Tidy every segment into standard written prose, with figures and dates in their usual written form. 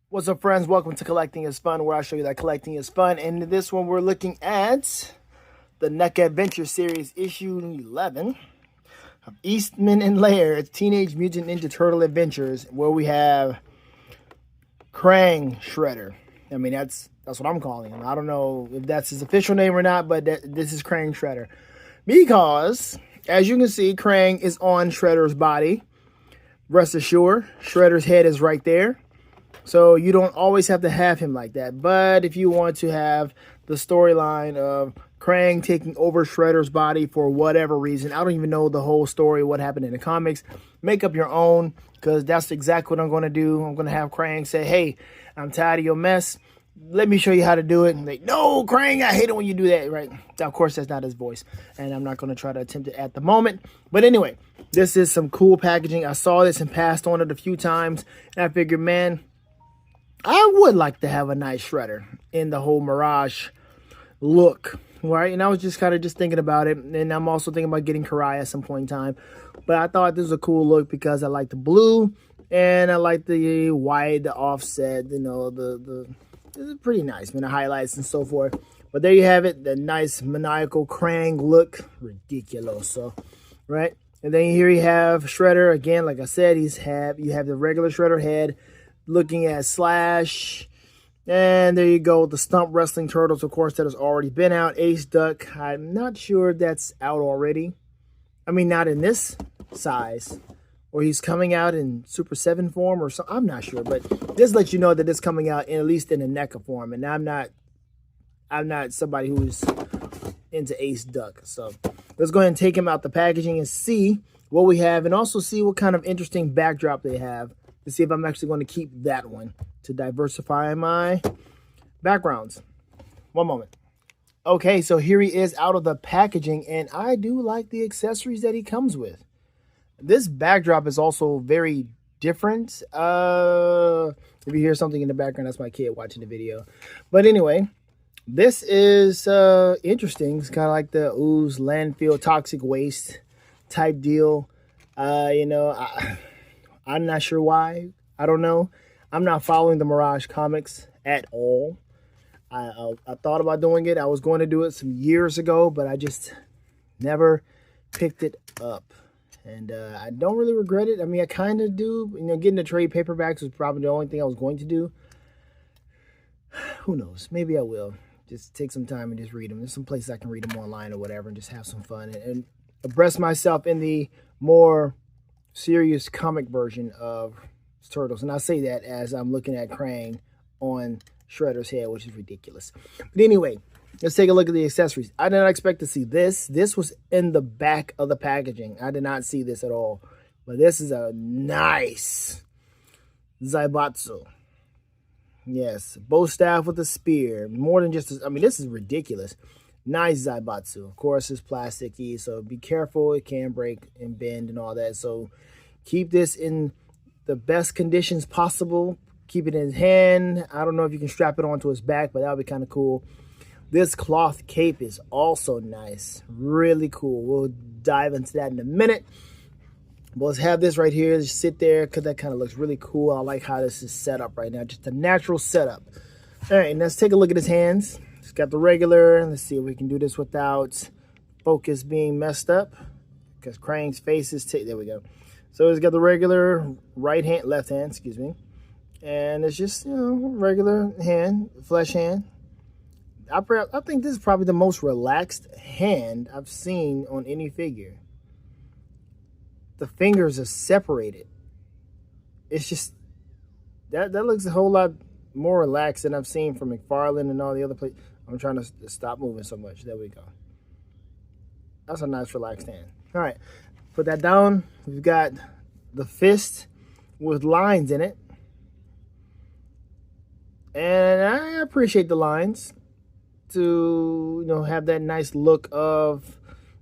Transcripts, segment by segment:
What's up, friends? Welcome to Collecting is Fun, where I show you that collecting is fun. And in this one, we're looking at the NECA Adventure Series, issue 11 of Eastman and Laird's Teenage Mutant Ninja Turtle Adventures, where we have Krang Shredder. I mean, that's what I'm calling him. I don't know if that's his official name or not, but this is Krang Shredder. Because, as you can see, Krang is on Shredder's body. Rest assured, Shredder's head is right there. So you don't always have to have him like that. But if you want to have the storyline of Krang taking over Shredder's body for whatever reason, I don't even know the whole story, what happened in the comics. Make up your own, because that's exactly what I'm going to do. I'm going to have Krang say, hey, I'm tired of your mess. Let me show you how to do it. And they, no, Krang, I hate it when you do that. Right? Of course, that's not his voice. And I'm not going to try to attempt it at the moment. But anyway, this is some cool packaging. I saw this and passed on it a few times. And I figured, man, I would like to have a nice Shredder in the whole Mirage look, right? And I was just kind of thinking about it. And I'm also thinking about getting Karai at some point in time. But I thought this was a cool look because I like the blue and I like the white, the offset, you know, it's pretty nice, man, the highlights and so forth. But there you have it, the nice maniacal Krang look. Ridiculoso, right? And then here you have Shredder. Again, like I said, you have the regular Shredder head, looking at Slash, and there you go, the Stump Wrestling Turtles, of course, that has already been out. Ace Duck, I'm not sure that's out already. I mean, not in this size, or he's coming out in Super 7 form or something. I'm not sure, but just let you know that it's coming out at least in a NECA form, and I'm not somebody who's into Ace Duck. So let's go ahead and take him out the packaging and see what we have, and also see what kind of interesting backdrop they have, to see if I'm actually going to keep that one to diversify my backgrounds. One moment. Okay, so here he is out of the packaging, and I do like the accessories that he comes with. This backdrop is also very different. If you hear something in the background, that's my kid watching the video. But anyway, this is interesting. It's kind of like the ooze landfill toxic waste type deal. You know, I'm not sure why. I don't know. I'm not following the Mirage comics at all. I thought about doing it. I was going to do it some years ago, but I just never picked it up. And I don't really regret it. I mean, I kind of do. You know, getting the trade paperbacks was probably the only thing I was going to do. Who knows? Maybe I will. Just take some time and just read them. There's some places I can read them online or whatever and just have some fun. And abreast myself in the more serious comic version of Turtles. And I say that as I'm looking at Krang on Shredder's head, which is ridiculous. But anyway, let's take a look at the accessories. I did not expect to see this. This was in the back of the packaging. I did not see this at all. But this is a nice Zaibatsu. Yes, bow staff with a spear. More than just, I mean, this is ridiculous. Nice Zaibatsu. Of course, it's plasticky, so be careful. It can break and bend and all that. So keep this in the best conditions possible. Keep it in his hand. I don't know if you can strap it onto his back, but that would be kind of cool. This cloth cape is also nice. Really cool. We'll dive into that in a minute. But let's have this right here. Just sit there because that kind of looks really cool. I like how this is set up right now. Just a natural setup. All right, let's take a look at his hands. It's got the regular. Let's see if we can do this without focus being messed up, because Krang's face is there we go. So it's got the regular left hand, excuse me. And it's just, you know, regular hand, flesh hand. I think this is probably the most relaxed hand I've seen on any figure. The fingers are separated. It's just, that looks a whole lot more relaxed than I've seen from McFarlane and all the other places. I'm trying to stop moving so much. There we go. That's a nice relaxed hand. All right, put that down. We've got the fist with lines in it. And I appreciate the lines to, you know, have that nice look of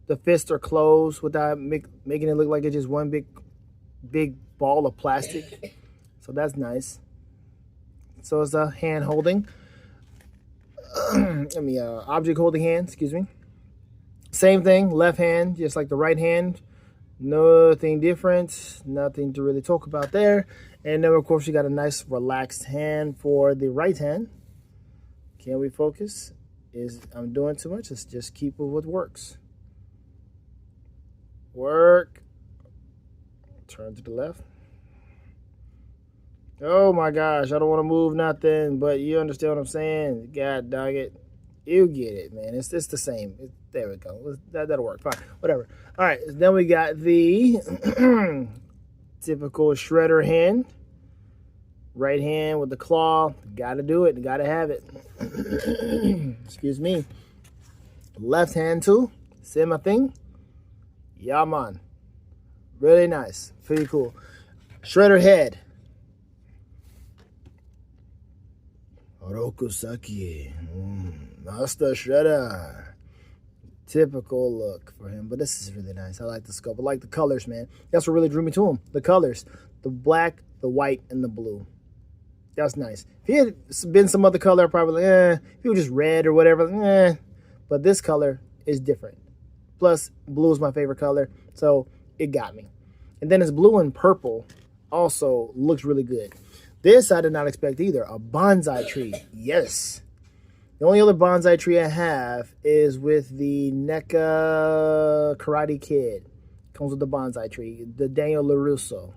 the fists are closed without making it look like it's just one big ball of plastic. So that's nice. So it's a hand holding. Object holding hand, excuse me. Same thing, left hand, just like the right hand. Nothing different, nothing to really talk about there. And then of course you got a nice relaxed hand for the right hand. Can we focus? I'm doing too much? Let's just keep with what works. Work. Turn to the left. Oh my gosh, I don't want to move nothing, but you understand what I'm saying? God dog it. You get it, man. It's the same. There we go. That'll work. Fine. Whatever. All right. Then we got the typical shredder hand. Right hand with the claw. Got to do it. Got to have it. Excuse me. Left hand too. Same thing. Yeah, man. Really nice. Pretty cool. Shredder head. Orokusaki. Master Shredder. Typical look for him, but this is really nice. I like the sculpt. I like the colors, man. That's what really drew me to him. The colors. The black, the white, and the blue. That's nice. If he had been some other color, probably, if he was just red or whatever, But this color is different. Plus, blue is my favorite color, so it got me. And then his blue and purple also looks really good. This I did not expect either. A bonsai tree. Yes. The only other bonsai tree I have is with the NECA Karate Kid. Comes with the bonsai tree. The Daniel LaRusso.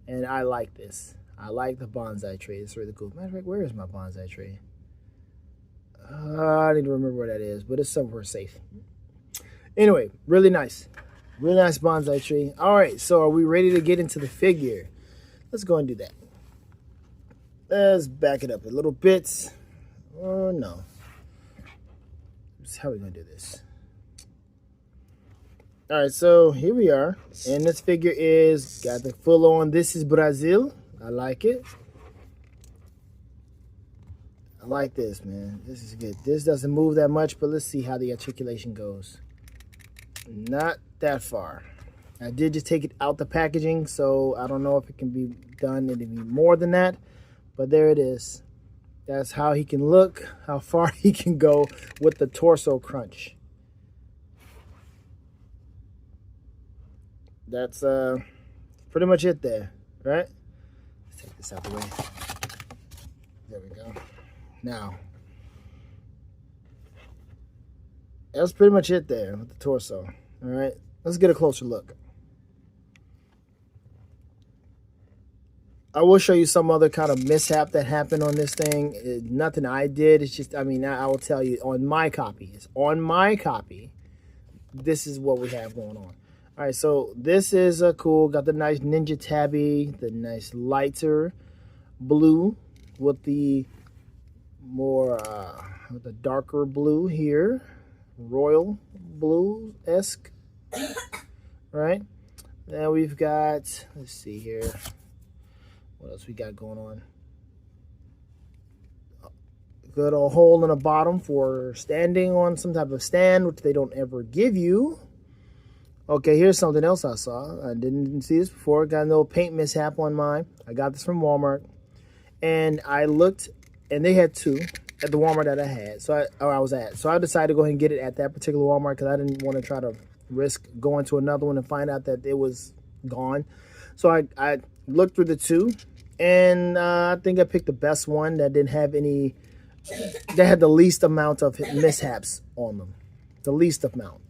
And I like this. I like the bonsai tree. It's really cool. Matter of fact, where is my bonsai tree? I need to remember where that is, but it's somewhere safe. Anyway, really nice. Really nice bonsai tree. All right, so are we ready to get into the figure? Let's go and do that. Let's back it up a little bit. Oh, no. How are we going to do this? All right, so here we are. And this figure is, got the full on, this is Brazil. I like it. I like this, man. This is good. This doesn't move that much, but let's see how the articulation goes. Not that far. I did just take it out the packaging, so I don't know if it can be done any more than that. But there it is. That's how he can look, how far he can go with the torso crunch. That's pretty much it there, right? Let's take this out the way. There we go. Now, that's pretty much it there with the torso. All right, let's get a closer look. I will show you some other kind of mishap that happened on this thing. Nothing I did. It's just, I mean, I will tell you on my copy. It's on my copy. This is what we have going on. All right, so this is cool. Got the nice Ninja Tabby, the nice lighter blue with the more, with the darker blue here. Royal blue-esque, right? Then we've got, let's see here. What else we got going on? Good old hole in the bottom for standing on some type of stand, which they don't ever give you. Okay, here's something else I saw. I didn't see this before. Got a little paint mishap on mine. I got this from Walmart. And I looked, and they had two at the Walmart that I had. So I was at. So I decided to go ahead and get it at that particular Walmart because I didn't want to try to risk going to another one and find out that it was gone. So I looked through the two. And I think I picked the best one that didn't have any, that had the least amount of mishaps on them. The least amount.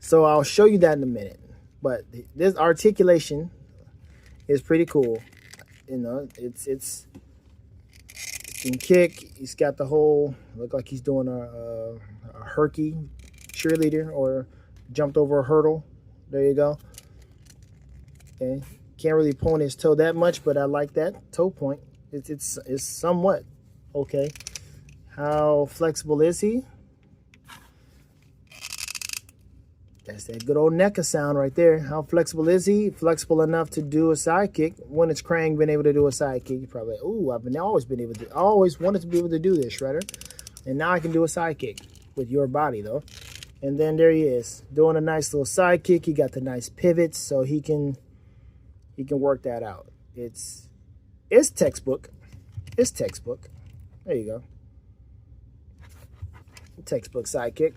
So I'll show you that in a minute. But this articulation is pretty cool. You know, it can kick. He's got the whole, look like he's doing a herky cheerleader or jumped over a hurdle. There you go. Okay. Can't really point his toe that much, but I like that toe point. It's somewhat okay. How flexible is he? That's that good old NECA sound right there. How flexible is he? Flexible enough to do a side kick. When it's Krang been able to do a side kick, you probably, ooh, always been able to. I always wanted to be able to do this, Shredder, and now I can do a side kick with your body though. And then there he is doing a nice little side kick. He got the nice pivots, so he can work that out. It's textbook. It's textbook. There you go. Textbook sidekick.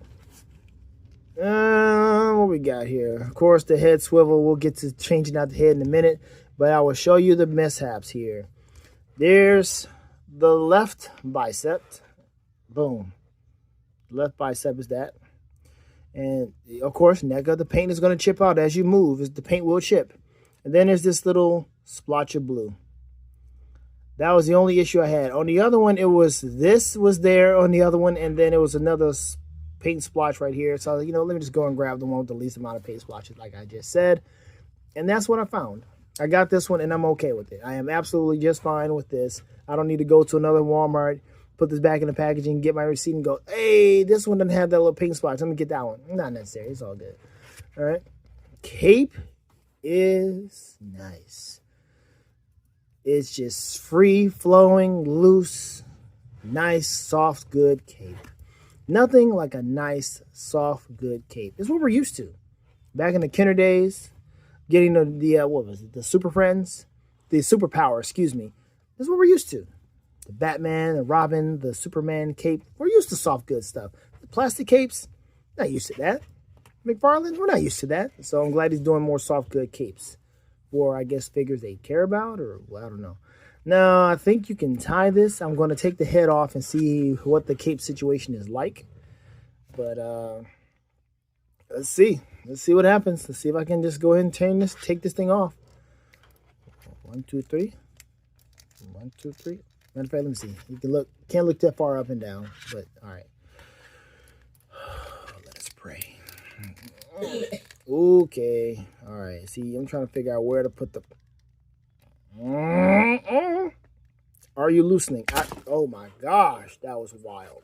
What we got here? Of course, the head swivel. We'll get to changing out the head in a minute, but I will show you the mishaps here. There's the left bicep. Boom. Left bicep is that. And of course, NECA, the paint is going to chip out as you move. The paint will chip. And then there's this little splotch of blue. That was the only issue I had. On the other one, it was this was there on the other one, and then it was another paint splotch right here. So, you know, let me just go and grab the one with the least amount of paint splotches, like I just said. And that's what I found. I got this one, and I'm okay with it. I am absolutely just fine with this. I don't need to go to another Walmart, put this back in the packaging, get my receipt, and go, hey, this one doesn't have that little paint splotch. Let me get that one. Not necessary. It's all good. All right. Cape is nice. It's just free-flowing, loose, nice, soft, good cape. Nothing like a nice, soft, good cape. It's what we're used to. Back in the Kenner days, getting the what was it? The Super Friends? The Superpower, excuse me. That's what we're used to. The Batman, the Robin, the Superman cape. We're used to soft, good stuff. The plastic capes, not used to that. McFarlane, we're not used to that. So I'm glad he's doing more soft, good capes. Or I guess figures they care about, or well, I don't know. Now, I think you can tie this. I'm going to take the head off and see what the cape situation is like. But let's see. Let's see what happens. Let's see if I can just go ahead and take this thing off. 1, 2, 3. 1, 2, 3. Matter of fact, let me see. You can look. Can't look that far up and down. But all right. Let us pray. Okay. All right. See, I'm trying to figure out where to put the... Are you loosening? Oh, my gosh. That was wild.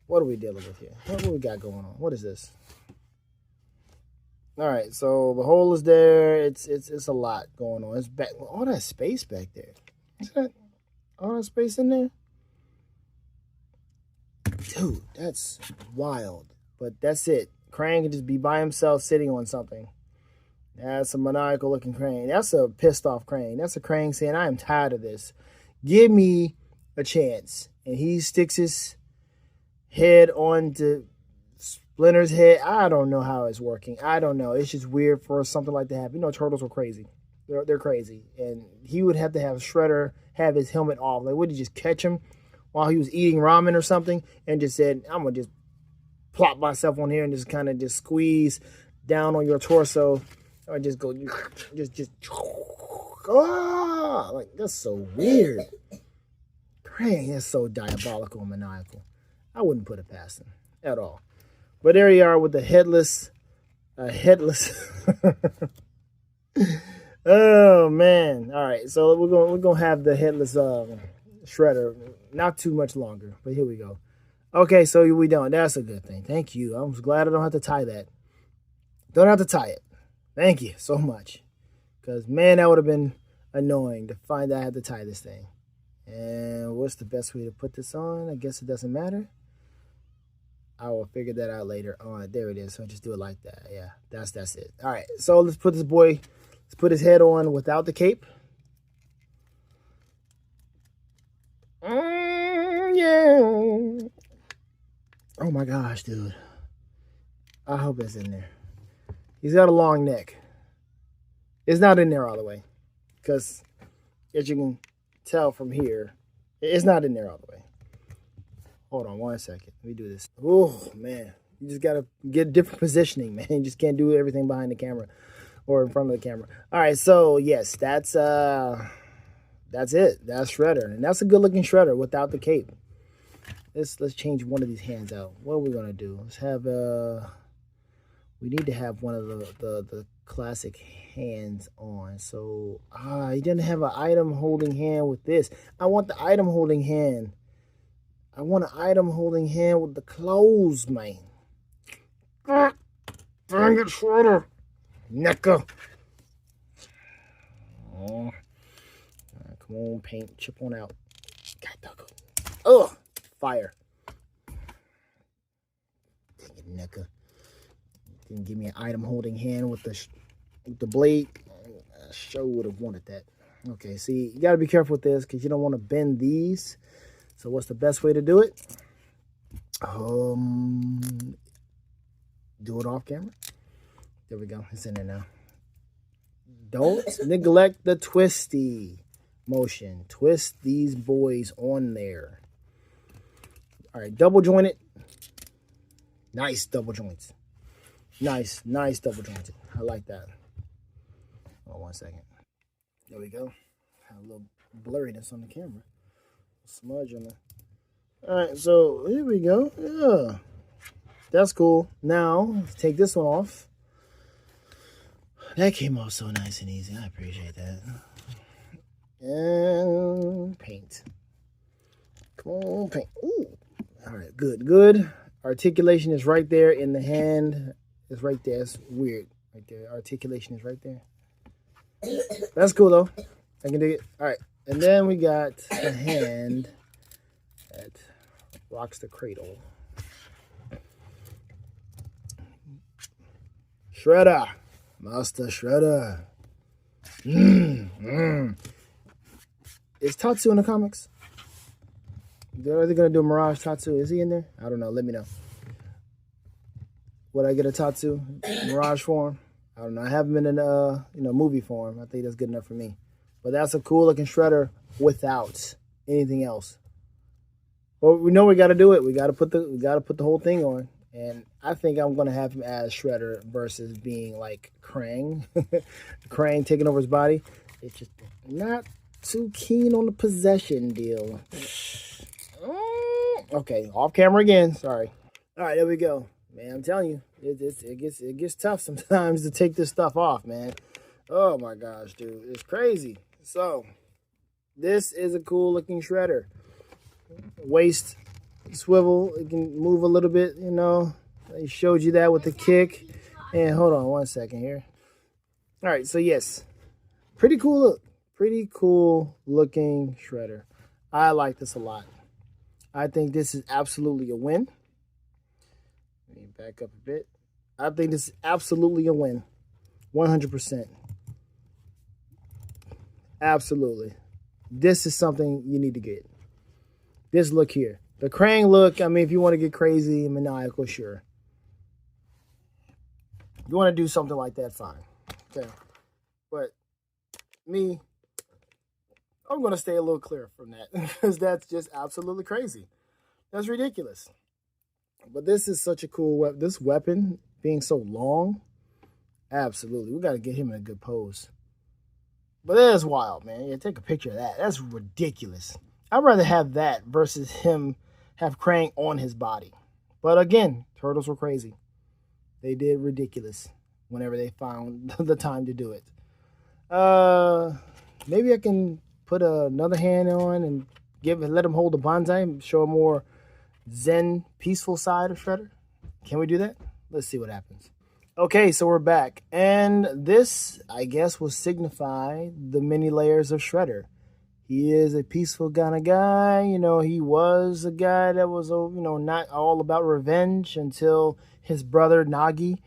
What are we dealing with here? What we got going on? What is this? All right. So the hole is there. It's a lot going on. It's back. All that space back there. Is that all that space in there? Dude, that's wild. But that's it. Krang can just be by himself sitting on something. That's a maniacal looking Krang. That's a pissed off Krang. That's a Krang saying, I am tired of this. Give me a chance. And he sticks his head onto Splinter's head. I don't know how it's working. I don't know. It's just weird for something like that to happen. You know, turtles are crazy. They're crazy. And he would have to have Shredder have his helmet off. Like, would he just catch him while he was eating ramen or something and just said, I'm going to just plop myself on here and just kind of just squeeze down on your torso, or just go, like, that's so weird. Krang, that's so diabolical and maniacal. I wouldn't put it past him at all. But there you are with the headless. Oh man! All right, so we're gonna have the headless Shredder. Not too much longer, but here we go. Okay, so we don't. That's a good thing. Thank you. I'm glad I don't have to tie that. Don't have to tie it. Thank you so much. Because, man, that would have been annoying to find out I had to tie this thing. And what's the best way to put this on? I guess it doesn't matter. I will figure that out later on. There it is. So just do it like that. Yeah, that's it. All right, so let's put let's put his head on without the cape. Yeah. Oh my gosh, dude. I hope it's in there. He's got a long neck. It's not in there all the way. Because, as you can tell from here, it's not in there all the way. Hold on 1 second. Let me do this. Oh, man. You just got to get different positioning, man. You just can't do everything behind the camera or in front of the camera. All right, so, yes, that's it. That's Shredder. And that's a good-looking Shredder without the cape. Let's change one of these hands out. What are we gonna do? Let's have we need to have one of the classic hands on. So he didn't have an item holding hand with this. I want the item holding hand. I want an item holding hand with the clothes, man. Dang it, Shredder. NECA. Oh. Come on, paint, chip on out. God, doggo. Ugh. Fire. Dang it, NECA. Didn't give me an item holding hand with the blade. I sure would have wanted that. Okay, see, you got to be careful with this because you don't want to bend these. So what's the best way to do it? Do it off camera. There we go. It's in there now. Don't neglect the twisty motion. Twist these boys on there. All right, double jointed. Nice double joints. Nice double jointed. I like that. Oh, 1 second. There we go. A little blurriness on the camera. Smudge on the. All right, so here we go. Yeah, that's cool. Now take this one off. That came off so nice and easy. I appreciate that. And paint. Come on, paint. Ooh. All right, good. Articulation is right there in the hand. It's right there. It's weird. Right there. Articulation is right there. That's cool, though. I can dig it. All right. And then we got the hand that rocks the cradle. Shredder. Master Shredder. Is Tatsu in the comics? Are they going to do Mirage Tatsu? Is he in there? I don't know. Let me know. Would I get a Tatsu Mirage form? I don't know. I haven't been in a movie form. I think that's good enough for me. But that's a cool looking Shredder without anything else. Well, we know we got to do it. We got to put the whole thing on. And I think I'm going to have him as Shredder versus being like Krang. Krang taking over his body. It's just not too keen on the possession deal. Okay, off camera again. Sorry. All right, there we go. Man, I'm telling you, it gets tough sometimes to take this stuff off, man. Oh my gosh, dude, it's crazy. So, this is a cool looking Shredder. Waist swivel, it can move a little bit, you know. They showed you that with the kick. And hold on 1 second here. All right, so yes, pretty cool look. Pretty cool looking Shredder. I like this a lot. I think this is absolutely a win. Let me back up a bit. I think this is absolutely a win. 100%. Absolutely. This is something you need to get. This look here. The Krang look, I mean, if you want to get crazy and maniacal, sure. If you want to do something like that, fine. Okay. But me, I'm going to stay a little clear from that because that's just absolutely crazy. That's ridiculous. But this is such a cool weapon. This weapon being so long, absolutely. We got to get him in a good pose. But that is wild, man. Yeah, take a picture of that. That's ridiculous. I'd rather have that versus him have Krang on his body. But again, turtles were crazy. They did ridiculous whenever they found the time to do it. Maybe I can put another hand on and let him hold the bonsai and show a more zen, peaceful side of Shredder. Can we do that? Let's see what happens. Okay, so we're back. And this, I guess, will signify the many layers of Shredder. He is a peaceful kind of guy. You know, he was a guy that was, not all about revenge until his brother Nagi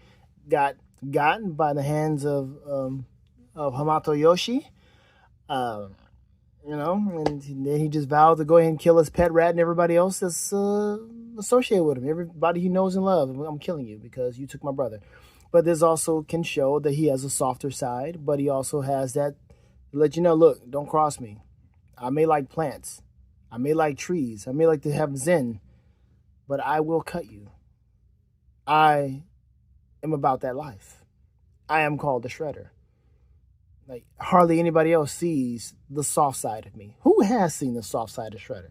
got gotten by the hands of Hamato Yoshi. And then he just vowed to go ahead and kill his pet rat and everybody else that's associated with him. Everybody he knows and loves. I'm killing you because you took my brother. But this also can show that he has a softer side, but he also has that to let you know, look, don't cross me. I may like plants. I may like trees. I may like to have zen, but I will cut you. I am about that life. I am called the Shredder. Like, hardly anybody else sees the soft side of me. Who has seen the soft side of Shredder?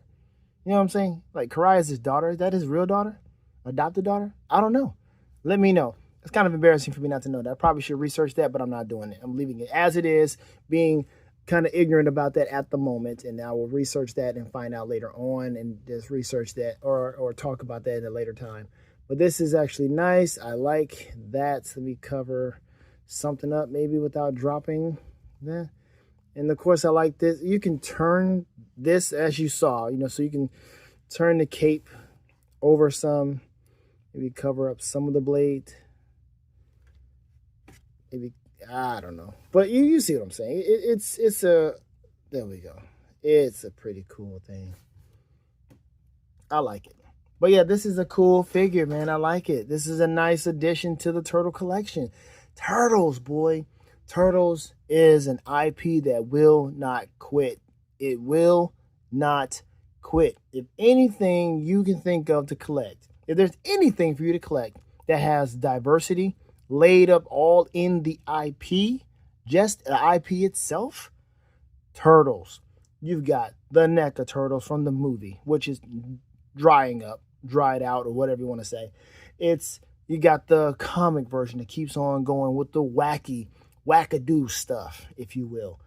You know what I'm saying? Like, Karaya's his daughter. Is that his real daughter? Adopted daughter? I don't know. Let me know. It's kind of embarrassing for me not to know that. I probably should research that, but I'm not doing it. I'm leaving it as it is, being kind of ignorant about that at the moment, and I will research that and find out later on and just research that or talk about that at a later time. But this is actually nice. I like that. Let me cover something up maybe without dropping that. And of course I like this. You can turn this as you saw, so you can turn the cape over some, maybe cover up some of the blade. Maybe, I don't know. But you see what I'm saying. It's a, there we go. It's a pretty cool thing. I like it. But yeah, this is a cool figure, man. I like it. This is a nice addition to the Turtle collection. Turtles, boy. Turtles is an IP that will not quit. It will not quit. If anything you can think of to collect, if there's anything for you to collect that has diversity laid up all in the IP, just the IP itself, Turtles. You've got the NECA Turtles from the movie, which is drying up, dried out, or whatever you want to say. It's you got the comic version that keeps on going with the wackadoo stuff, if you will,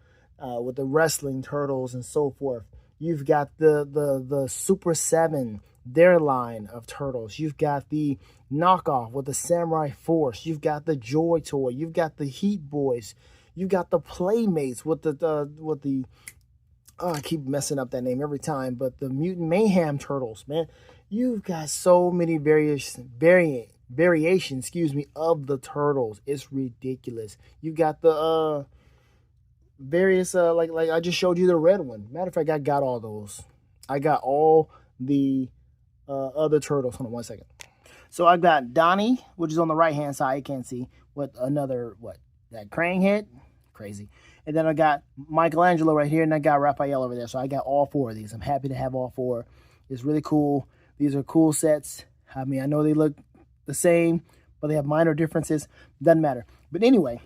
with the wrestling turtles and so forth. You've got the Super 7, their line of turtles. You've got the knockoff with the Samurai Force. You've got the Joy Toy. You've got the Heat Boys. You've got the Playmates with the oh, I keep messing up that name every time, but the Mutant Mayhem Turtles, man. You've got so many variations, of the Turtles. It's ridiculous. You got the various like I just showed you the red one. Matter of fact, I got all those. I got all the other turtles. Hold on one second. So I got Donnie, which is on the right hand side. You can't see, with another that Krang head, crazy. And then I got Michelangelo right here, and I got Raphael over there. So I got all four of these. I'm happy to have all four. It's really cool. These are cool sets. I mean, I know they look the same, but they have minor differences. Doesn't matter. But anyway,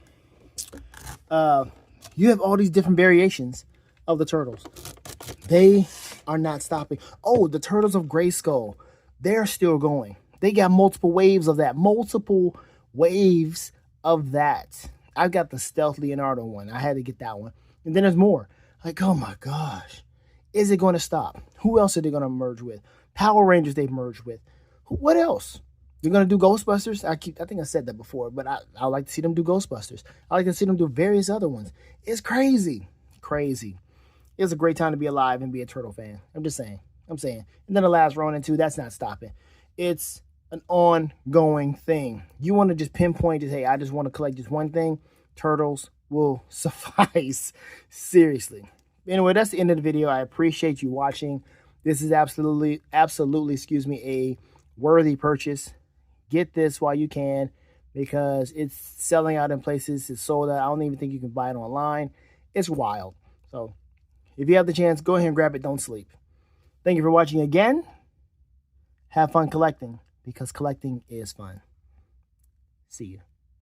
you have all these different variations of the turtles. They are not stopping. Oh, the Turtles of Grayskull, they're still going. They got multiple waves of that. Multiple waves of that. I've got the Stealth Leonardo one. I had to get that one. And then there's more. Like, oh my gosh. Is it going to stop? Who else are they going to merge with? Power Rangers they've merged with. What else? They're going to do Ghostbusters? I think I said that before, but I like to see them do Ghostbusters. I like to see them do various other ones. It's crazy. Crazy. It's a great time to be alive and be a Turtle fan. I'm just saying. I'm saying. And then the last Ronin too, that's not stopping. It's an ongoing thing. You want to just pinpoint it, hey, I just want to collect just one thing, Turtles will suffice. Seriously. Anyway, that's the end of the video. I appreciate you watching. This is absolutely, a worthy purchase. Get this while you can, because it's selling out in places. It's sold out. I don't even think you can buy it online. It's wild. So if you have the chance, go ahead and grab it. Don't sleep. Thank you for watching again. Have fun collecting, because collecting is fun. See you.